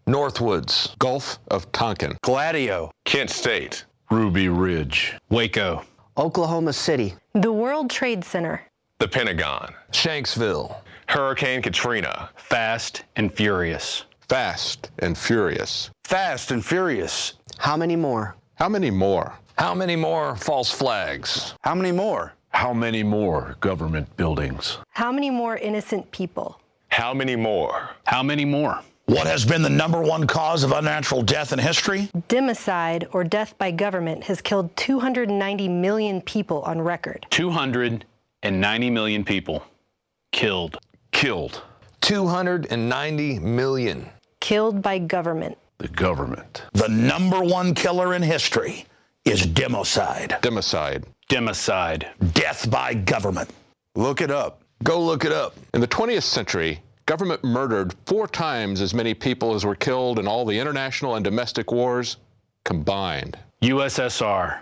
Northwoods, Gulf of Tonkin, Gladio, Kent State, Ruby Ridge, Waco, Oklahoma City, the World Trade Center, the Pentagon, Shanksville, Hurricane Katrina, Fast and Furious. Fast and Furious. Fast and Furious. how many more? How many more? How many more false flags? How many more? how many more government buildings? how many more innocent people? how many more? How many more? What has been the #1 cause of unnatural death in history? Democide, or death by government, has killed 290 million people on record. 290 million people killed. Killed. 290 million. Killed by government. The government. The #1 killer in history is democide. Democide. Democide. Death by government. Look it up. Go look it up. In the 20th century, government murdered 4 times as many people as were killed in all the international and domestic wars combined. USSR.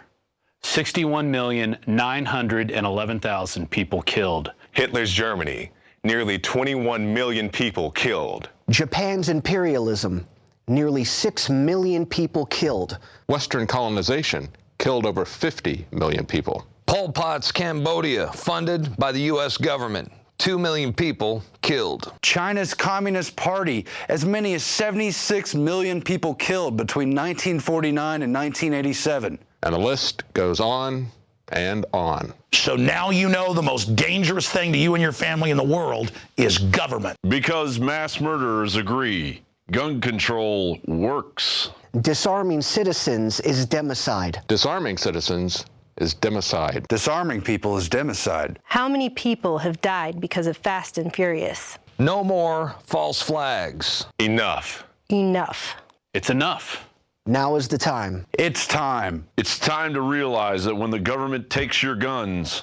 61,911,000 people killed. Hitler's Germany, nearly 21 million people killed. Japan's imperialism, nearly 6 million people killed. Western colonization killed over 50 million people. Pol Pot's Cambodia, funded by the U.S. government. 2 million people killed. China's Communist Party, as many as 76 million people killed between 1949 and 1987. And the list goes on and on. So now you know the most dangerous thing to you and your family in the world is government. Because mass murderers agree, gun control works. Disarming citizens is democide. Disarming citizens is democide. Disarming people is democide. How many people have died because of Fast and Furious? No more false flags. Enough. Enough. It's enough. Now is the time. It's time. It's time to realize that when the government takes your guns,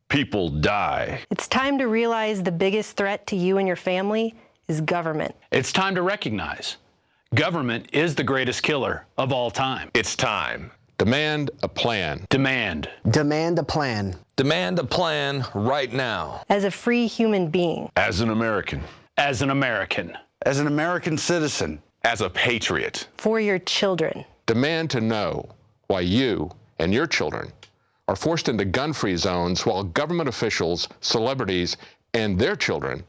people die. It's time to realize the biggest threat to you and your family is government. It's time to recognize government is the greatest killer of all time. It's time. Demand a plan. Demand. Demand a plan. Demand a plan right now. As a free human being. As an American. As an American. As an American citizen. As a patriot. For your children. Demand to know why you and your children are forced into gun-free zones while government officials, celebrities, and their children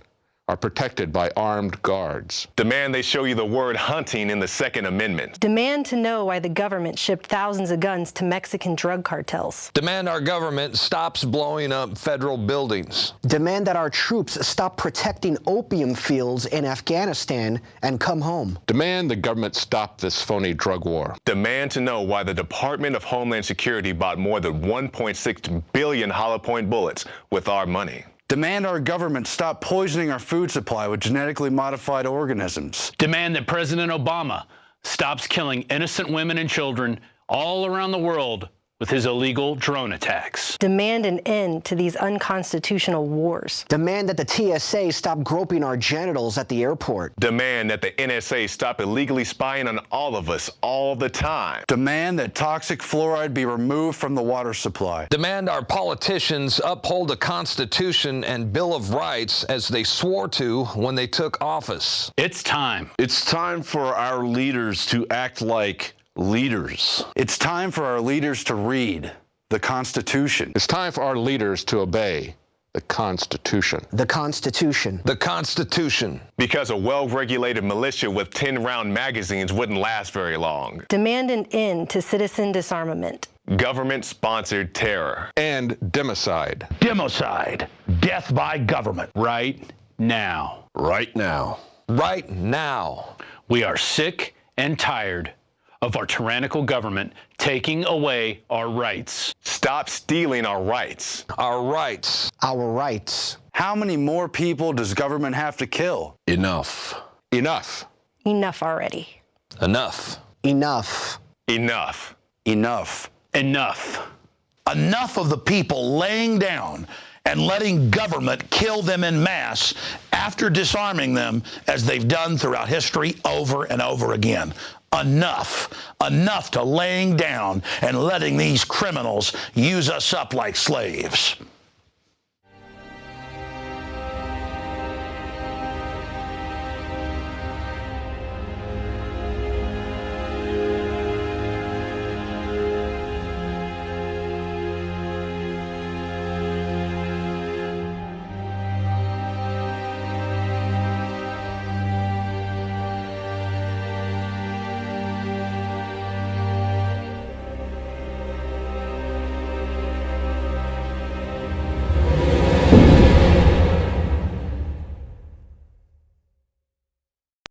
are protected by armed guards. Demand they show you the word hunting in the Second Amendment. Demand to know why the government shipped thousands of guns to Mexican drug cartels. Demand our government stops blowing up federal buildings. Demand that our troops stop protecting opium fields in Afghanistan and come home. Demand the government stop this phony drug war. Demand to know why the Department of Homeland Security bought more than 1.6 billion hollow point bullets with our money. Demand our government stop poisoning our food supply with genetically modified organisms. Demand that President Obama stops killing innocent women and children all around the world with his illegal drone attacks. Demand an end to these unconstitutional wars. Demand that the TSA stop groping our genitals at the airport. Demand that the NSA stop illegally spying on all of us all the time. Demand that toxic fluoride be removed from the water supply. Demand our politicians uphold the Constitution and Bill of Rights as they swore to when they took office. It's time. It's time for our leaders to act like leaders. It's time for our leaders to read the Constitution. It's time for our leaders to obey the Constitution. The Constitution. The Constitution. Because a well-regulated militia with 10-round magazines wouldn't last very long. Demand an end to citizen disarmament. Government-sponsored terror. And democide. Democide. Death by government. Right now. Right now. Right now. We are sick and tired of our tyrannical government taking away our rights. Stop stealing our rights. Our rights. Our rights. How many more people does government have to kill? Enough. Enough. Enough already. Enough. Enough. Enough. Enough. Enough. Enough of the people laying down and letting government kill them en masse after disarming them as they've done throughout history over and over again. Enough. Enough to laying down and letting these criminals use us up like slaves.